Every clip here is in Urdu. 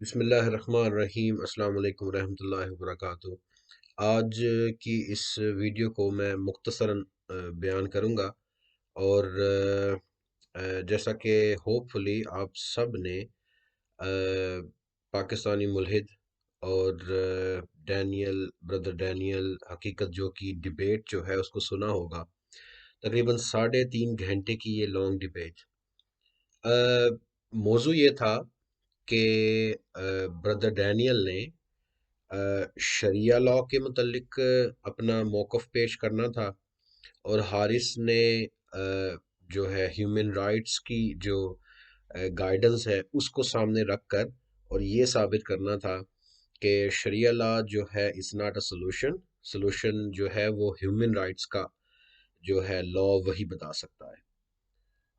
بسم اللہ الرحمن الرحیم۔ السلام علیکم ورحمۃ اللہ وبرکاتہ۔ آج کی اس ویڈیو کو میں مختصراً بیان کروں گا، اور جیسا کہ ہوپ فلی آپ سب نے پاکستانی ملحد اور بردر ڈینیل حقیقت جو کی ڈبیٹ جو ہے اس کو سنا ہوگا۔ تقریباً 3.5 گھنٹے کی یہ لانگ ڈبیٹ۔ موضوع یہ تھا کہ بردر ڈینیل نے شریعہ لا کے متعلق اپنا موقف پیش کرنا تھا، اور حارث نے جو ہے ہیومن رائٹس کی جو گائیڈنس ہے اس کو سامنے رکھ کر اور یہ ثابت کرنا تھا کہ شریعہ لا جو ہے از ناٹ اے سلوشن جو ہے وہ ہیومن رائٹس کا جو ہے لا وہی بتا سکتا ہے۔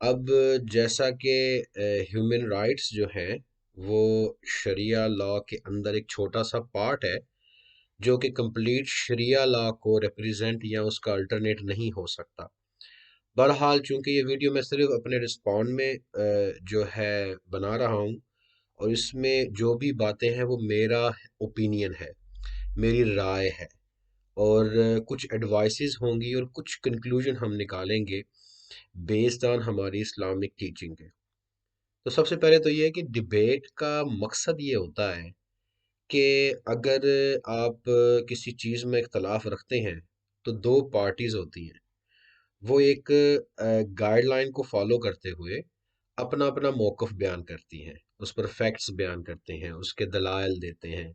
اب جیسا کہ ہیومن رائٹس جو ہیں وہ شریعہ لا کے اندر ایک چھوٹا سا پارٹ ہے جو کہ کمپلیٹ شریعہ لا کو ریپریزنٹ یا اس کا الٹرنیٹ نہیں ہو سکتا۔ بہرحال چونکہ یہ ویڈیو میں صرف اپنے رسپونڈ میں جو ہے بنا رہا ہوں، اور اس میں جو بھی باتیں ہیں وہ میرا اوپینین ہے، میری رائے ہے، اور کچھ ایڈوائسز ہوں گی اور کچھ کنکلوژن ہم نکالیں گے بیسڈ آن ہماری اسلامک ٹیچنگ ہے۔ تو سب سے پہلے تو یہ ہے کہ ڈبیٹ کا مقصد یہ ہوتا ہے کہ اگر آپ کسی چیز میں اختلاف رکھتے ہیں تو دو پارٹیز ہوتی ہیں، وہ ایک گائیڈ لائن کو فالو کرتے ہوئے اپنا اپنا موقف بیان کرتی ہیں، اس پر فیکٹس بیان کرتے ہیں، اس کے دلائل دیتے ہیں،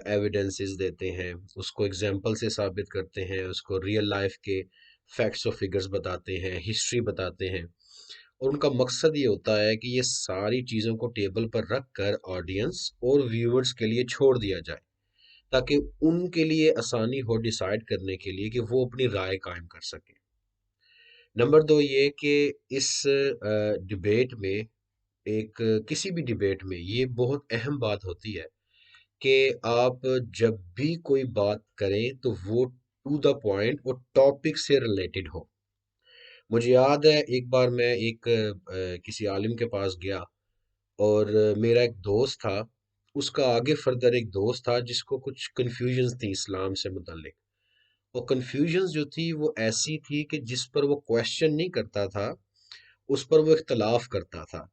ایویڈنسز دیتے ہیں، اس کو اگزامپل سے ثابت کرتے ہیں، اس کو ریئل لائف کے فیکٹس اور فگرز بتاتے ہیں، ہسٹری بتاتے ہیں، اور ان کا مقصد یہ ہوتا ہے کہ یہ ساری چیزوں کو ٹیبل پر رکھ کر آڈینس اور ویورز کے لیے چھوڑ دیا جائے، تاکہ ان کے لیے آسانی ہو ڈیسائیڈ کرنے کے لیے کہ وہ اپنی رائے قائم کر سکیں۔ نمبر دو یہ کہ اس ڈبیٹ میں، ایک کسی بھی ڈبیٹ میں یہ بہت اہم بات ہوتی ہے کہ آپ جب بھی کوئی بات کریں تو وہ ٹو دا پوائنٹ اور ٹاپک سے ریلیٹڈ ہو۔ مجھے یاد ہے ایک بار میں ایک کسی عالم کے پاس گیا، اور میرا ایک دوست تھا، اس کا آگے فردر ایک دوست تھا جس کو کچھ کنفیوژنز تھی اسلام سے متعلق۔ وہ کنفیوژنز جو تھی وہ ایسی تھی کہ جس پر وہ کویشچن نہیں کرتا تھا، اس پر وہ اختلاف کرتا تھا۔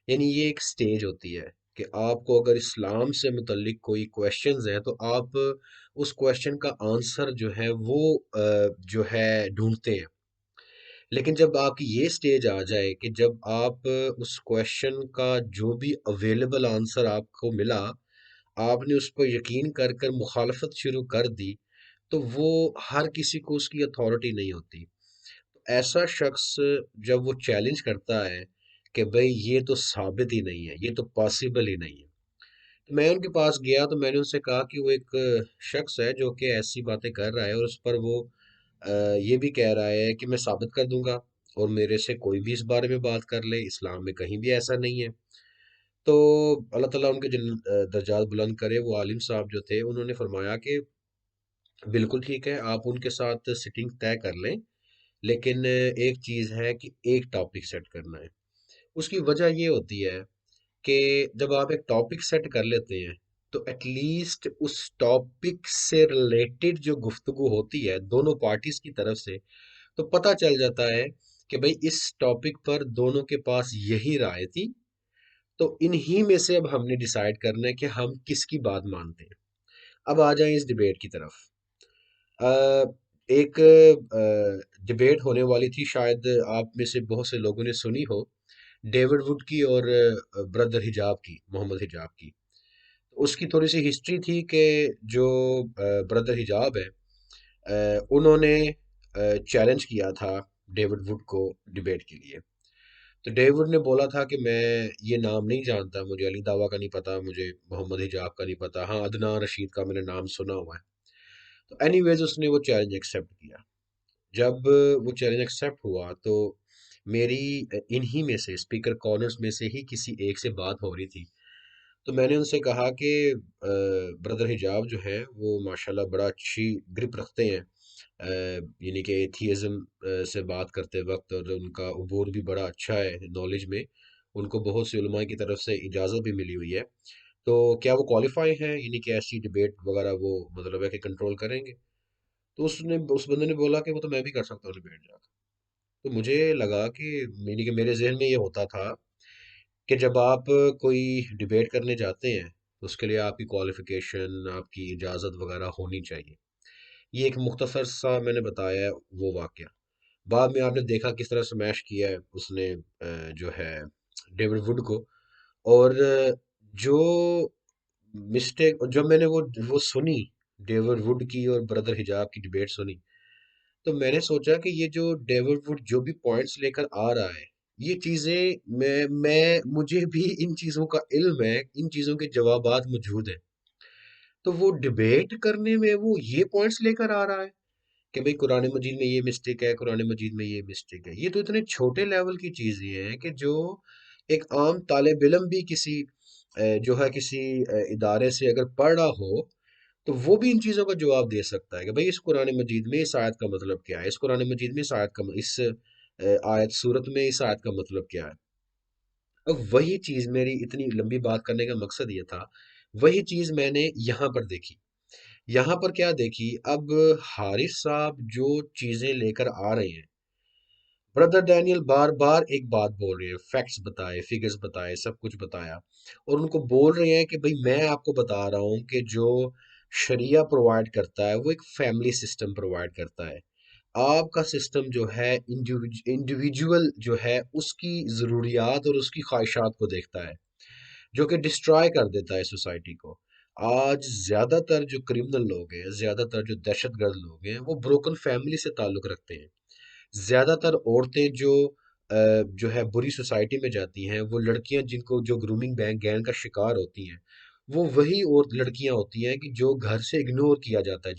یعنی یہ ایک سٹیج ہوتی ہے کہ آپ کو اگر اسلام سے متعلق کوئی کویشچنز ہیں تو آپ اس کویشچن کا آنسر جو ہے وہ جو ہے ڈھونڈتے ہیں۔ لیکن جب آپ کی یہ سٹیج آ جائے کہ جب آپ اس کویشچن کا جو بھی اویلیبل آنسر آپ کو ملا، آپ نے اس پر یقین کر کر مخالفت شروع کر دی، تو وہ ہر کسی کو اس کی اتھارٹی نہیں ہوتی۔ ایسا شخص جب وہ چیلنج کرتا ہے کہ بھئی یہ تو ثابت ہی نہیں ہے، یہ تو پاسبل ہی نہیں ہے، تو میں ان کے پاس گیا تو میں نے ان سے کہا کہ وہ ایک شخص ہے جو کہ ایسی باتیں کر رہا ہے، اور اس پر وہ یہ بھی کہہ رہا ہے کہ میں ثابت کر دوں گا، اور میرے سے کوئی بھی اس بارے میں بات کر لے، اسلام میں کہیں بھی ایسا نہیں ہے۔ تو اللہ تعالیٰ ان کے درجات بلند کرے، وہ عالم صاحب جو تھے انہوں نے فرمایا کہ بالکل ٹھیک ہے، آپ ان کے ساتھ سٹنگ طے کر لیں، لیکن ایک چیز ہے کہ ایک ٹاپک سیٹ کرنا ہے۔ اس کی وجہ یہ ہوتی ہے کہ جب آپ ایک ٹاپک سیٹ کر لیتے ہیں تو ایٹ لیسٹ اس ٹاپک سے ریلیٹڈ جو گفتگو ہوتی ہے دونوں پارٹیز کی طرف سے، تو پتہ چل جاتا ہے کہ بھئی اس ٹاپک پر دونوں کے پاس یہی رائے تھی، تو انہی میں سے اب ہم نے ڈیسائیڈ کرنا ہے کہ ہم کس کی بات مانتے ہیں۔ اب آ جائیں اس ڈبیٹ کی طرف۔ آ، ایک ڈبیٹ ہونے والی تھی، شاید آپ میں سے بہت سے لوگوں نے سنی ہو، ڈیوڈ وڈ کی اور بردر حجاب کی، محمد حجاب کی۔ اس کی تھوڑی سی ہسٹری تھی کہ جو بردر حجاب ہے، انہوں نے چیلنج کیا تھا ڈیوڈ وڈ کو ڈبیٹ کے لیے۔ تو ڈیوڈ نے بولا تھا کہ میں یہ نام نہیں جانتا، مجھے علی دعویٰ کا نہیں پتا، مجھے محمد حجاب کا نہیں پتا، ہاں عدنان رشید کا میں نے نام سنا ہوا ہے۔ تو اینی ویز اس نے وہ چیلنج ایکسیپٹ کیا۔ جب وہ چیلنج ایکسیپٹ ہوا تو میری انہی میں سے اسپیکر کارنرز میں سے ہی کسی ایک سے بات ہو رہی تھی، تو میں نے ان سے کہا کہ بردر حجاب جو ہے وہ ماشاءاللہ بڑا اچھی گرپ رکھتے ہیں، یعنی کہ ایتھیزم سے بات کرتے وقت، اور ان کا عبور بھی بڑا اچھا ہے نالج میں، ان کو بہت سے علماء کی طرف سے اجازت بھی ملی ہوئی ہے۔ تو کیا وہ کوالیفائی ہیں، یعنی کہ ایسی ڈبیٹ وغیرہ وہ مطلب ہے کہ کنٹرول کریں گے؟ تو اس بندے نے بولا کہ وہ تو میں بھی کر سکتا ہوں ڈبیٹ جا کے۔ تو مجھے لگا کہ یعنی کہ میرے ذہن میں یہ ہوتا تھا کہ جب آپ کوئی ڈبیٹ کرنے جاتے ہیں تو اس کے لیے آپ کی کوالیفیکیشن، آپ کی اجازت وغیرہ ہونی چاہیے۔ یہ ایک مختصر سا میں نے بتایا ہے وہ واقعہ۔ بعد میں آپ نے دیکھا کس طرح سمیش کیا ہے اس نے جو ہے ڈیوڈ وڈ کو۔ اور جو مسٹیک جب میں نے وہ سنی، ڈیوڈ وڈ کی اور بردر حجاب کی ڈبیٹ سنی، تو میں نے سوچا کہ یہ جو ڈیوڈ وڈ جو بھی پوائنٹس لے کر آ رہا ہے، یہ چیزیں میں مجھے بھی ان چیزوں کا علم ہے، ان چیزوں کے جوابات موجود ہیں۔ تو وہ ڈبیٹ کرنے میں وہ یہ پوائنٹس لے کر آ رہا ہے کہ بھئی قرآن مجید میں یہ مسٹیک ہے، قرآن مجید میں یہ مسٹیک ہے۔ یہ تو اتنے چھوٹے لیول کی چیزیں ہیں کہ جو ایک عام طالب علم بھی کسی جو ہے کسی ادارے سے اگر پڑھ رہا ہو تو وہ بھی ان چیزوں کا جواب دے سکتا ہے کہ بھئی اس قرآن مجید میں اس آیت کا مطلب کیا ہے، اس قرآن مجید میں اس آیت کا اس آیت صورت میں اس آیت کا مطلب کیا ہے۔ اب وہی چیز، میری اتنی لمبی بات کرنے کا مقصد یہ تھا، وہی چیز میں نے یہاں پر دیکھی۔ یہاں پر کیا دیکھی؟ اب حارث صاحب جو چیزیں لے کر آ رہے ہیں، بردر ڈینیل بار بار ایک بات بول رہے ہیں، فیکٹس بتائے، فگرز بتائے، سب کچھ بتایا، اور ان کو بول رہے ہیں کہ بھئی میں آپ کو بتا رہا ہوں کہ جو شریعہ پرووائڈ کرتا ہے وہ ایک فیملی سسٹم پرووائڈ کرتا ہے۔ آپ کا سسٹم جو ہے انڈیویجول جو ہے اس کی ضروریات اور اس کی خواہشات کو دیکھتا ہے، جو کہ ڈسٹرائے کر دیتا ہے سوسائٹی کو۔ آج زیادہ تر جو کرمنل لوگ ہیں، زیادہ تر جو دہشت گرد لوگ ہیں، وہ بروکن فیملی سے تعلق رکھتے ہیں۔ زیادہ تر عورتیں جو ہے بری سوسائٹی میں جاتی ہیں، وہ لڑکیاں جن کو جو گرومنگ گینگ کا شکار ہوتی ہیں، وہ وہی اور لڑکیاں ہوتی ہیں کہ جو گھر سے اگنور کیا جاتا ہے،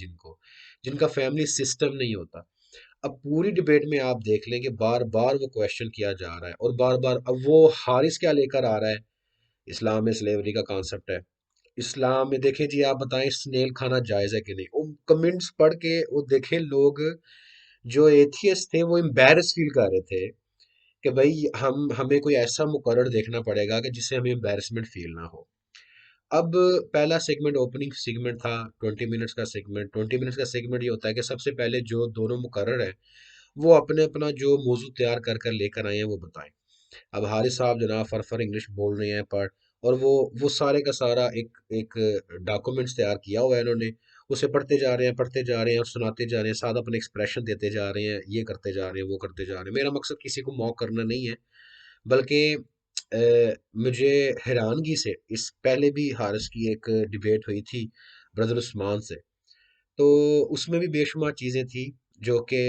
جن کا فیملی سسٹم نہیں ہوتا۔ اب پوری ڈبیٹ میں آپ دیکھ لیں کہ بار بار وہ کویشچن کیا جا رہا ہے، اور بار بار اب وہ حارث کیا لے کر آ رہا ہے؟ اسلام میں سلیوری کا کانسیپٹ ہے۔ اسلام میں دیکھیں جی، آپ بتائیں سنیل کھانا جائز ہے کہ نہیں؟ وہ کمنٹس پڑھ کے وہ دیکھیں، لوگ جو ایتھیس تھے وہ امبیرس فیل کر رہے تھے کہ بھائی ہمیں کوئی ایسا مقرر دیکھنا پڑے گا کہ جس سے ہمیں امبیرسمنٹ فیل نہ ہو۔ اب پہلا سیگمنٹ اوپننگ سیگمنٹ تھا، 20 منٹس کا سیگمنٹ۔ 20 منٹس کا سیگمنٹ یہ ہوتا ہے کہ سب سے پہلے جو دونوں مقرر ہیں وہ اپنے اپنا جو موضوع تیار کر کر لے کر آئے ہیں وہ بتائیں۔ اب حارث صاحب جناب فر انگلش بول رہے ہیں پڑھ، اور وہ سارے کا سارا ایک ڈاکومنٹس تیار کیا ہوا ہے انہوں نے، اسے پڑھتے جا رہے ہیں، پڑھتے جا رہے ہیں اور سناتے جا رہے ہیں، ساتھ اپنے ایکسپریشن دیتے جا رہے ہیں، یہ کرتے جا رہے ہیں، وہ کرتے جا رہے ہیں۔ میرا مقصد کسی کو موک کرنا نہیں ہے، بلکہ مجھے حیرانگی سے اس پہلے بھی حارث کی ایک ڈبیٹ ہوئی تھی برادر عثمان سے، تو اس میں بھی بے شمار چیزیں تھیں جو کہ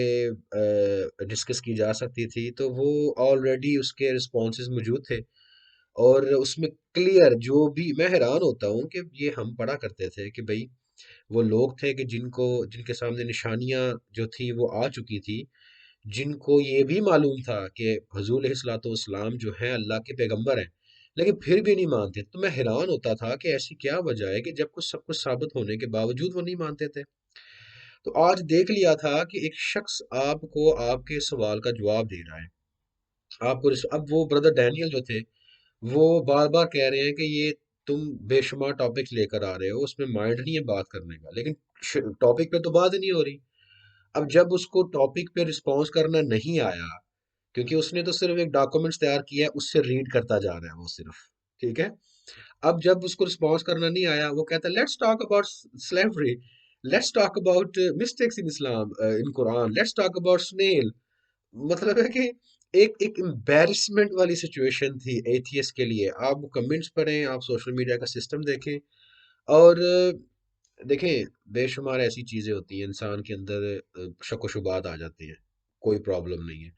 ڈسکس کی جا سکتی تھی، تو وہ آلریڈی اس کے رسپانسز موجود تھے، اور اس میں کلیئر جو بھی میں حیران ہوتا ہوں کہ یہ ہم پڑھا کرتے تھے کہ بھئی وہ لوگ تھے کہ جن کے سامنے نشانیاں جو تھی وہ آ چکی تھی، جن کو یہ بھی معلوم تھا کہ حضور علیہ الصلوۃ والسلام جو ہیں اللہ کے پیغمبر ہیں، لیکن پھر بھی نہیں مانتے۔ تو میں حیران ہوتا تھا کہ ایسی کیا وجہ ہے کہ جب کچھ سب کچھ ثابت ہونے کے باوجود وہ نہیں مانتے تھے۔ تو آج دیکھ لیا تھا کہ ایک شخص آپ کو آپ کے سوال کا جواب دے رہا ہے، آپ کو اب وہ بردر ڈینیل جو تھے وہ بار بار کہہ رہے ہیں کہ یہ تم بے شمار ٹاپکس لے کر آ رہے ہو، اس میں مائنڈ نہیں ہے بات کرنے کا، لیکن ٹاپک پہ تو بات ہی نہیں ہو رہی۔ اب جب اس کو ٹاپک پہ رسپانس کرنا نہیں آیا، کیونکہ اس نے تو صرف ایک ڈاکومنٹس تیار کیا ہے، اس سے ریڈ کرتا جا رہا ہے وہ صرف، ٹھیک ہے؟ اب جب اس کو رسپانس کرنا نہیں آیا، وہ کہتا ہے let's talk about slavery, let's talk about mistakes in Islam in Quran, let's talk about Sunil. مطلب ہے کہ ایک امبیرسمنٹ والی سچویشن تھی ایتھیس کے لیے۔ آپ کمنٹس پڑھیں، آپ سوشل میڈیا کا سسٹم دیکھیں، اور دیکھیں بے شمار ایسی چیزیں ہوتی ہیں انسان کے اندر، شک و شبہات آ جاتے ہیں، کوئی پرابلم نہیں ہے،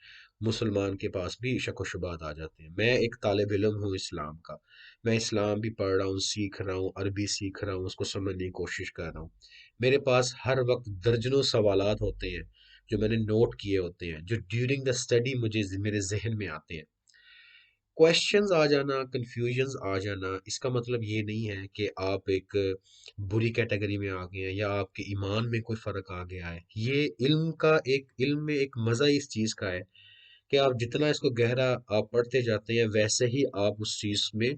مسلمان کے پاس بھی شک و شبہات آ جاتے ہیں۔ میں ایک طالب علم ہوں اسلام کا، میں اسلام بھی پڑھ رہا ہوں، سیکھ رہا ہوں، عربی سیکھ رہا ہوں، اس کو سمجھنے کی کوشش کر رہا ہوں۔ میرے پاس ہر وقت درجنوں سوالات ہوتے ہیں جو میں نے نوٹ کیے ہوتے ہیں، جو ڈیورنگ دا اسٹڈی مجھے میرے ذہن میں آتے ہیں۔ کوشچنز آ جانا، کنفیوژنز آ جانا، اس کا مطلب یہ نہیں ہے کہ آپ ایک بری کیٹیگری میں آ گئے ہیں یا آپ کے ایمان میں کوئی فرق آ گیا ہے۔ یہ علم میں ایک مزہ اس چیز کا ہے کہ آپ جتنا اس کو گہرا آپ پڑھتے جاتے ہیں، ویسے ہی آپ اس چیز میں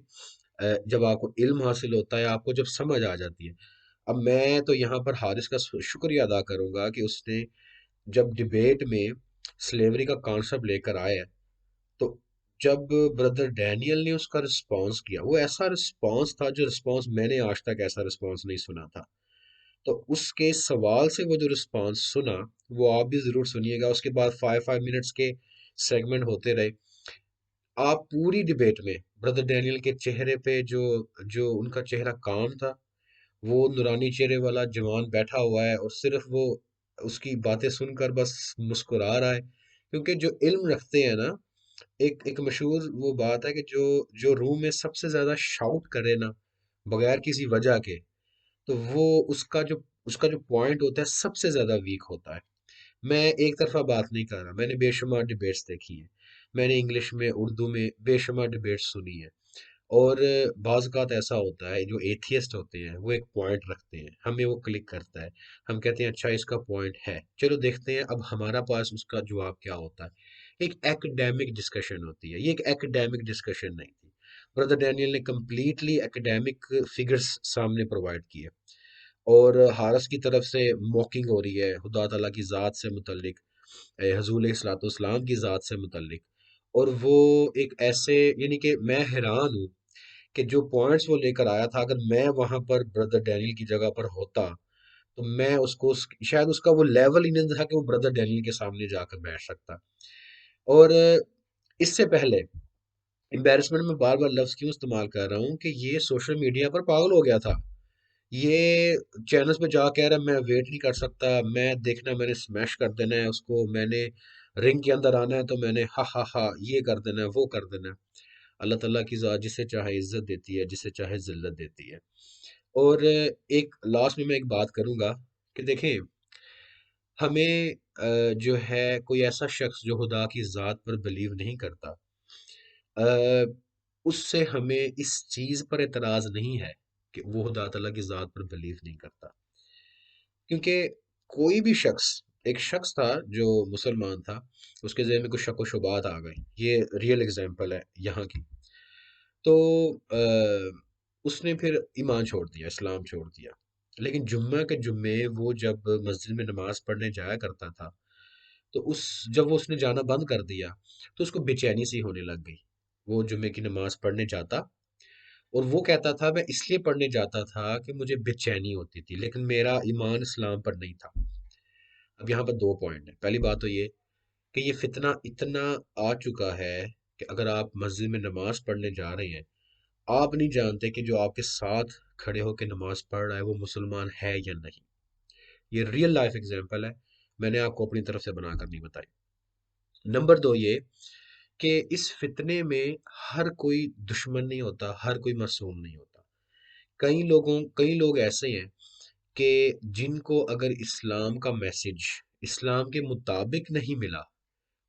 جب آپ کو علم حاصل ہوتا ہے، آپ کو جب سمجھ آ جاتی ہے. اب میں تو یہاں پر حارث کا شکریہ ادا کروں گا کہ اس نے جب ڈبیٹ میں سلیوری کا کانسیپٹ لے کر آیا، تو جب بردر ڈینیل نے اس کا رسپانس کیا، وہ ایسا رسپانس تھا جو رسپانس میں نے آج تک ایسا رسپانس نہیں سنا تھا. تو اس کے سوال سے وہ جو رسپانس سنا، وہ آپ بھی ضرور سنیے گا. اس کے بعد 5 منٹس کے سیگمنٹ ہوتے رہے. آپ پوری ڈبیٹ میں بردر ڈینیل کے چہرے پہ جو جو ان کا چہرہ کام تھا، وہ نورانی چہرے والا جوان بیٹھا ہوا ہے اور صرف وہ اس کی باتیں سن کر بس مسکرا رہا ہے. کیونکہ جو علم رکھتے ہیں نا، ایک مشہور وہ بات ہے کہ جو روم میں سب سے زیادہ شاؤٹ کرے نا بغیر کسی وجہ کے، تو وہ اس کا جو پوائنٹ ہوتا ہے سب سے زیادہ ویک ہوتا ہے. میں ایک طرفہ بات نہیں کر رہا، میں نے بے شمار ڈبیٹس دیکھی ہیں. میں نے انگلش میں، اردو میں بے شمار ڈبیٹس سنی ہیں. اور بعض اوقات ایسا ہوتا ہے جو ایتھیسٹ ہوتے ہیں وہ ایک پوائنٹ رکھتے ہیں، ہمیں وہ کلک کرتا ہے. ہم کہتے ہیں اچھا اس کا پوائنٹ ہے، چلو دیکھتے ہیں اب ہمارا پاس اس کا جواب کیا ہوتا ہے. ایک ایکڈیمک ڈسکشن ہوتی ہے، یہ ایک ایکڈیمک ڈسکشن نہیں تھی. بردر ڈینیل نے کمپلیٹلی ایکڈیمک فگرز سامنے پرووائڈ کیے. اور حارث کی طرف سے موکنگ ہو رہی ہے خدا تعالیٰ کی ذات سے متعلق، حضور علیہ الصلوۃ والسلام کی ذات سے متعلق. اور وہ ایک ایسے، یعنی کہ میں حیران ہوں کہ جو پوائنٹس وہ لے کر آیا تھا، اگر میں وہاں پر بردر ڈینیل کی جگہ پر ہوتا تو میں اس کو شاید اس کا وہ لیول ہی نہیں تھا کہ وہ بردر ڈینیل کے سامنے جا کر بیٹھ سکتا. اور اس سے پہلے امبیرسمنٹ میں بار بار لفظ کیوں استعمال کر رہا ہوں کہ یہ سوشل میڈیا پر پاگل ہو گیا تھا. یہ چینلز پہ جا کہہ رہا ہے میں ویٹ نہیں کر سکتا، میں دیکھنا، میں نے سمیش کر دینا ہے اس کو، میں نے رنگ کے اندر آنا ہے تو میں نے ہا ہا ہا یہ کر دینا ہے وہ کر دینا ہے. اللہ تعالیٰ کی ذات جسے چاہے عزت دیتی ہے، جسے چاہے ذلت دیتی ہے. اور ایک لاسٹ میں ایک بات کروں گا کہ دیکھیں، ہمیں جو ہے کوئی ایسا شخص جو خدا کی ذات پر بلیو نہیں کرتا، آ، اس سے ہمیں اس چیز پر اعتراض نہیں ہے کہ وہ خدا تعالیٰ کی ذات پر بلیو نہیں کرتا. کیونکہ کوئی بھی شخص، ایک شخص تھا جو مسلمان تھا، اس کے ذہن میں کچھ شک و شبہات آ گئے. یہ ریئل اگزامپل ہے یہاں کی. تو اس نے پھر ایمان چھوڑ دیا، اسلام چھوڑ دیا. لیکن جمعہ کے جمعے وہ جب مسجد میں نماز پڑھنے جایا کرتا تھا، تو جب اس نے جانا بند کر دیا تو اس کو بے چینی سی ہونے لگ گئی. وہ جمعے کی نماز پڑھنے جاتا اور وہ کہتا تھا میں اس لیے پڑھنے جاتا تھا کہ مجھے بے چینی ہوتی تھی، لیکن میرا ایمان اسلام پر نہیں تھا. اب یہاں پر دو پوائنٹ ہیں. پہلی بات تو یہ کہ یہ فتنہ اتنا آ چکا ہے کہ اگر آپ مسجد میں نماز پڑھنے جا رہے ہیں، آپ نہیں جانتے کہ جو آپ کے ساتھ کھڑے ہو کے نماز پڑھ رہا ہے وہ مسلمان ہے یا نہیں. یہ ریئل لائف اگزامپل ہے، میں نے آپ کو اپنی طرف سے بنا کر نہیں بتائی. نمبر دو یہ کہ اس فتنے میں ہر کوئی دشمن نہیں ہوتا، ہر کوئی معصوم نہیں ہوتا. کئی لوگ ایسے ہیں کہ جن کو اگر اسلام کا میسج اسلام کے مطابق نہیں ملا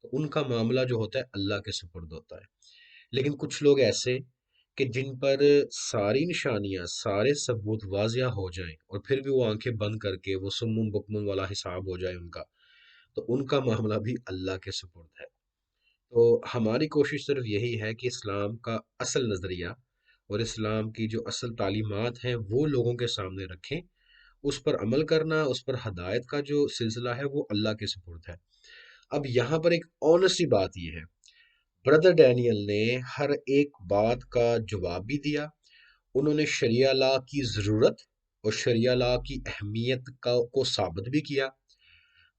تو ان کا معاملہ جو ہوتا ہے اللہ کے سپرد ہوتا ہے. لیکن کچھ لوگ ایسے کہ جن پر ساری نشانیاں، سارے ثبوت واضح ہو جائیں اور پھر بھی وہ آنکھیں بند کر کے وہ سمم بکمن والا حساب ہو جائے ان کا، تو ان کا معاملہ بھی اللہ کے سپرد ہے. تو ہماری کوشش صرف یہی ہے کہ اسلام کا اصل نظریہ اور اسلام کی جو اصل تعلیمات ہیں وہ لوگوں کے سامنے رکھیں. اس پر عمل کرنا، اس پر ہدایت کا جو سلسلہ ہے وہ اللہ کے سپرد ہے. اب یہاں پر ایک آنےسٹ سی بات یہ ہے، بردر ڈینیل نے ہر ایک بات کا جواب بھی دیا. انہوں نے شریعہ لا کی ضرورت اور شریعہ لا کی اہمیت کو ثابت بھی کیا.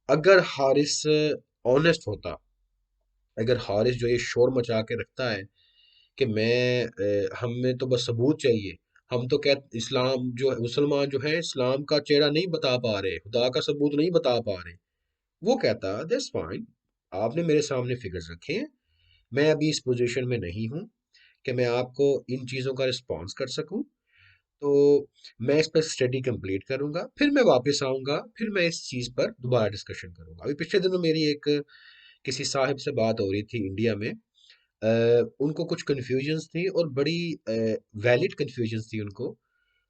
اگر حارث آنےسٹ ہوتا، اگر حارث جو یہ شور مچا کے رکھتا ہے کہ ہمیں تو بس ثبوت چاہیے، ہم تو اسلام جو مسلمان جو ہیں اسلام کا چہرہ نہیں بتا پا رہے، خدا کا ثبوت نہیں بتا پا رہے، وہ کہتا دیٹس فائن، آپ نے میرے سامنے فگرز رکھے ہیں، میں ابھی اس پوزیشن میں نہیں ہوں کہ میں آپ کو ان چیزوں کا رسپانس کر سکوں. تو میں اس پر اسٹڈی کمپلیٹ کروں گا، پھر میں واپس آؤں گا، پھر میں اس چیز پر دوبارہ ڈسکشن کروں گا. ابھی پچھلے دنوں میری ایک کسی صاحب سے بات ہو رہی تھی انڈیا میں. ان کو کچھ کنفیوژنس تھی اور بڑی ویلڈ کنفیوژنس تھی ان کو.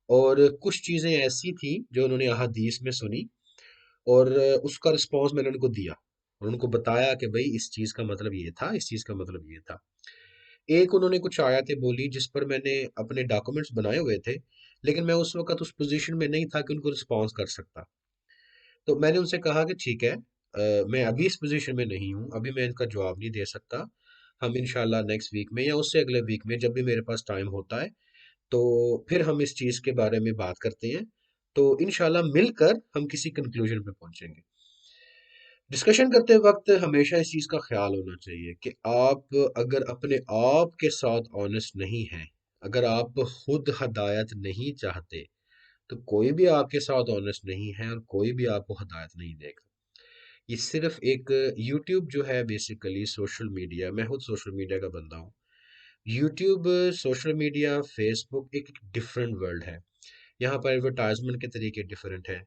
اور کچھ چیزیں ایسی تھیں جو انہوں نے احادیث میں سنی، اور اس کا رسپانس میں نے ان کو دیا اور ان کو بتایا کہ بھائی اس چیز کا مطلب یہ تھا، اس چیز کا مطلب یہ تھا. ایک انہوں نے کچھ آیتیں بولی جس پر میں نے اپنے ڈاکومنٹس بنائے ہوئے تھے، لیکن میں اس وقت اس پوزیشن میں نہیں تھا کہ ان کو رسپانس کر سکتا. تو میں نے ان سے کہا کہ ٹھیک ہے، میں ابھی اس پوزیشن میں نہیں ہوں، ابھی میں ان کا جواب نہیں دے سکتا. ہم انشاءاللہ نیکسٹ ویک میں یا اس سے اگلے ویک میں جب بھی میرے پاس ٹائم ہوتا ہے تو پھر ہم اس چیز کے بارے میں بات کرتے ہیں. تو انشاءاللہ مل کر ہم کسی کنکلوژن پہ پہنچیں گے. ڈسکشن کرتے وقت ہمیشہ اس چیز کا خیال ہونا چاہیے کہ آپ اگر اپنے آپ کے ساتھ آنےسٹ نہیں ہیں، اگر آپ خود ہدایت نہیں چاہتے، تو کوئی بھی آپ کے ساتھ آنےسٹ نہیں ہے اور کوئی بھی آپ کو ہدایت نہیں دے گا. یہ صرف ایک یوٹیوب جو ہے بیسیکلی سوشل میڈیا، میں خود سوشل میڈیا کا بندہ ہوں. یوٹیوب، سوشل میڈیا، فیس بک ایک ڈفرینٹ ورلڈ ہے. یہاں پر ایڈورٹائزمنٹ کے طریقے ڈفرینٹ ہیں.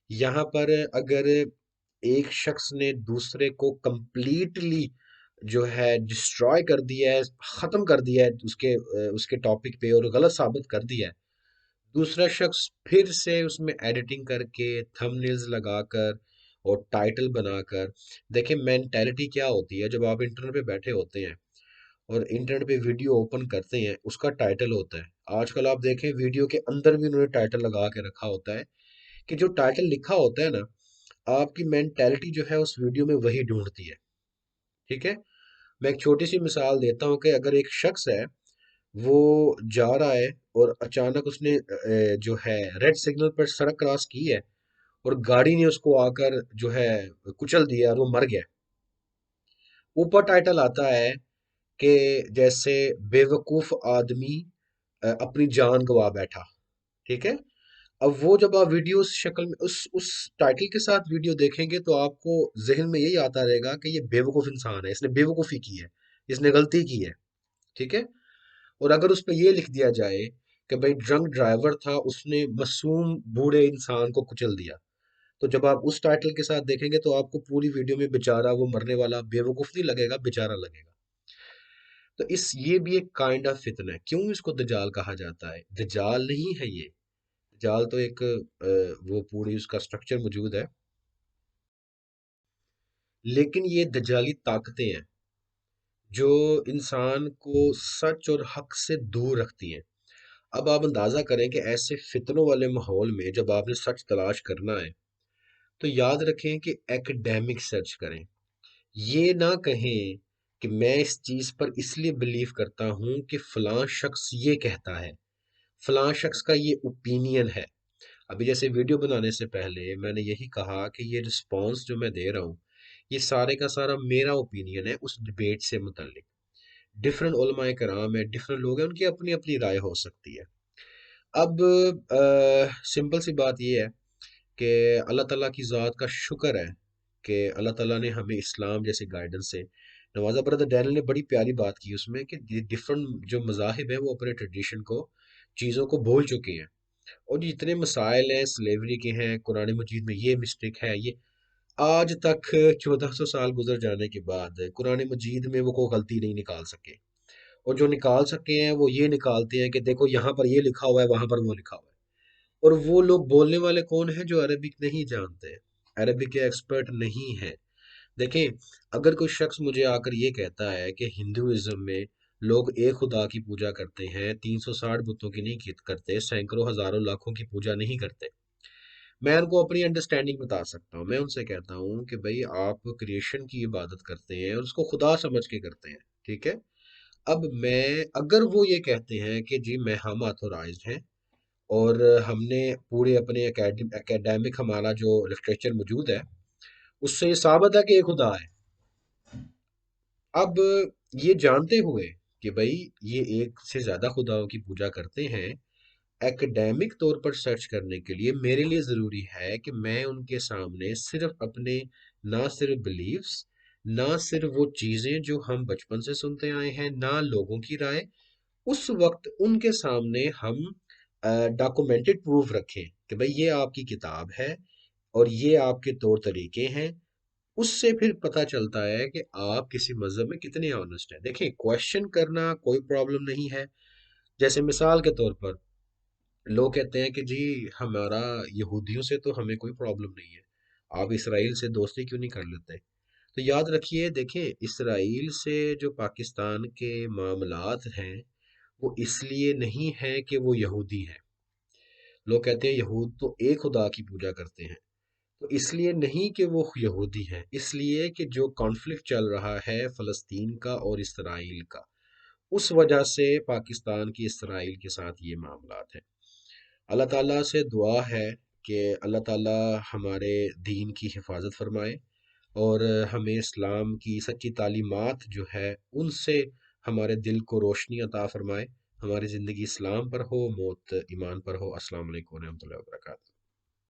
یہاں پر اگر ایک شخص نے دوسرے کو کمپلیٹلی جو ہے ڈسٹرائے کر دیا ہے، ختم کر دیا ہے اس کے ٹاپک پہ اور غلط ثابت کر دیا ہے، دوسرا شخص پھر سے اس میں ایڈیٹنگ کر کے تھمبنیلز لگا کر اور ٹائٹل بنا کر. دیکھیں مینٹیلٹی کیا ہوتی ہے جب آپ انٹرنیٹ پہ بیٹھے ہوتے ہیں اور انٹرنیٹ پہ ویڈیو اوپن کرتے ہیں، اس کا ٹائٹل ہوتا ہے. آج کل آپ دیکھیں ویڈیو کے اندر بھی انہوں نے ٹائٹل لگا کے رکھا ہوتا ہے، کہ جو ٹائٹل لکھا ہوتا ہے نا، آپ کی مینٹیلٹی جو ہے اس ویڈیو میں وہی ڈھونڈتی ہے. ٹھیک ہے. میں ایک چھوٹی سی مثال دیتا ہوں کہ اگر ایک شخص ہے، وہ جا رہا ہے اور اچانک اس نے جو ہے ریڈ سگنل پر سڑک کراس کی ہے اور گاڑی نے اس کو آ کر جو ہے کچل دیا اور وہ مر گیا. اوپر ٹائٹل آتا ہے کہ جیسے بے وقوف آدمی اپنی جان گوا بیٹھا. ٹھیک ہے. اب وہ جب آپ ویڈیو اس شکل میں اس ٹائٹل کے ساتھ ویڈیو دیکھیں گے تو آپ کو ذہن میں یہی آتا رہے گا کہ یہ بے وقوف انسان ہے، اس نے بے وقوفی کی ہے، اس نے غلطی کی ہے. ٹھیک ہے. اور اگر اس پہ یہ لکھ دیا جائے کہ بھائی ڈرنک ڈرائیور تھا، اس نے معصوم بوڑھے انسان کو کچل دیا، تو جب آپ اس ٹائٹل کے ساتھ دیکھیں گے تو آپ کو پوری ویڈیو میں بیچارہ وہ مرنے والا بے وقوف نہیں لگے گا، بیچارہ لگے گا. تو یہ بھی ایک کائنڈ آف فتنہ ہے. کیوں اس کو دجال کہا جاتا ہے؟ دجال نہیں ہے یہ. دجال تو ایک وہ پوری اس کا سٹرکچر موجود ہے، لیکن یہ دجالی طاقتیں ہیں جو انسان کو سچ اور حق سے دور رکھتی ہیں. اب آپ اندازہ کریں کہ ایسے فتنوں والے ماحول میں جب آپ نے سچ تلاش کرنا ہے تو یاد رکھیں کہ ایکڈیمک سرچ کریں. یہ نہ کہیں کہ میں اس چیز پر اس لیے بلیو کرتا ہوں کہ فلاں شخص یہ کہتا ہے، فلاں شخص کا یہ اوپینین ہے. ابھی جیسے ویڈیو بنانے سے پہلے میں نے یہی کہا کہ یہ رسپانس جو میں دے رہا ہوں، یہ سارے کا سارا میرا اوپینین ہے اس ڈبیٹ سے متعلق. ڈفرینٹ علماء کرام ہے، ڈفرینٹ لوگ ہیں، ان کی اپنی اپنی رائے ہو سکتی ہے. اب سمپل سی بات یہ ہے کہ اللہ تعالیٰ کی ذات کا شکر ہے کہ اللہ تعالیٰ نے ہمیں اسلام جیسے گائیڈنس سے نوازا. بردر ڈینیل نے بڑی پیاری بات کی اس میں کہ ڈفرینٹ جو مذاہب ہیں وہ اپنے ٹریڈیشن کو، چیزوں کو بھول چکے ہیں. اور جتنے مسائل ہیں سلیوری کے ہیں، قرآن مجید میں یہ مسٹیک ہے، یہ آج تک 1400 سال گزر جانے کے بعد قرآن مجید میں وہ کوئی غلطی نہیں نکال سکے. اور جو نکال سکے ہیں وہ یہ نکالتے ہیں کہ دیکھو یہاں پر یہ لکھا ہوا ہے، وہاں پر وہ لکھا ہوا ہے. اور وہ لوگ بولنے والے کون ہیں؟ جو عربک نہیں جانتے، عربک کے ایکسپرٹ نہیں ہیں. دیکھیں، اگر کوئی شخص مجھے آ کر یہ کہتا ہے کہ ہندوازم میں لوگ ایک خدا کی پوجا کرتے ہیں، 360 بتوں کی نہیں کرتے، سینکڑوں ہزاروں لاکھوں کی پوجا نہیں کرتے، میں ان کو اپنی انڈرسٹینڈنگ بتا سکتا ہوں. میں ان سے کہتا ہوں کہ بھئی آپ کریشن کی عبادت کرتے ہیں اور اس کو خدا سمجھ کے کرتے ہیں. ٹھیک ہے. اب اگر وہ یہ کہتے ہیں کہ جی میں ہم آتھورائزڈ ہیں اور ہم نے پورے اپنے اکیڈیمک ہمارا جو لٹریچر موجود ہے اس سے یہ ثابت ہے کہ ایک خدا ہے. اب یہ جانتے ہوئے کہ بھائی یہ ایک سے زیادہ خداؤں کی پوجا کرتے ہیں، ایکڈیمک طور پر سرچ کرنے کے لیے میرے لیے ضروری ہے کہ میں ان کے سامنے صرف اپنے، نہ صرف بلیفز، نہ صرف وہ چیزیں جو ہم بچپن سے سنتے آئے ہیں، نہ لوگوں کی رائے، اس وقت ان کے سامنے ہم ڈاکومنٹڈ پروف رکھیں کہ بھئی یہ آپ کی کتاب ہے اور یہ آپ کے طور طریقے ہیں. اس سے پھر پتہ چلتا ہے کہ آپ کسی مذہب میں کتنے آنےسٹ ہیں. دیکھیں کوشچن کرنا کوئی پرابلم نہیں ہے. جیسے مثال کے طور پر لوگ کہتے ہیں کہ جی ہمارا یہودیوں سے تو ہمیں کوئی پرابلم نہیں ہے، آپ اسرائیل سے دوستی کیوں نہیں کر لیتے؟ تو یاد رکھیے، دیکھیں اسرائیل سے جو پاکستان کے معاملات ہیں وہ اس لیے نہیں ہے کہ وہ یہودی ہیں. لوگ کہتے ہیں یہود تو ایک خدا کی پوجا کرتے ہیں. تو اس لیے نہیں کہ وہ یہودی ہیں، اس لیے کہ جو کانفلکٹ چل رہا ہے فلسطین کا اور اسرائیل کا، اس وجہ سے پاکستان کی اسرائیل کے ساتھ یہ معاملات ہیں. اللہ تعالیٰ سے دعا ہے کہ اللہ تعالیٰ ہمارے دین کی حفاظت فرمائے، اور ہمیں اسلام کی سچی تعلیمات جو ہے ان سے ہمارے دل کو روشنی عطا فرمائے. ہماری زندگی اسلام پر ہو، موت ایمان پر ہو. السلام علیکم ورحمۃ اللہ وبرکاتہ.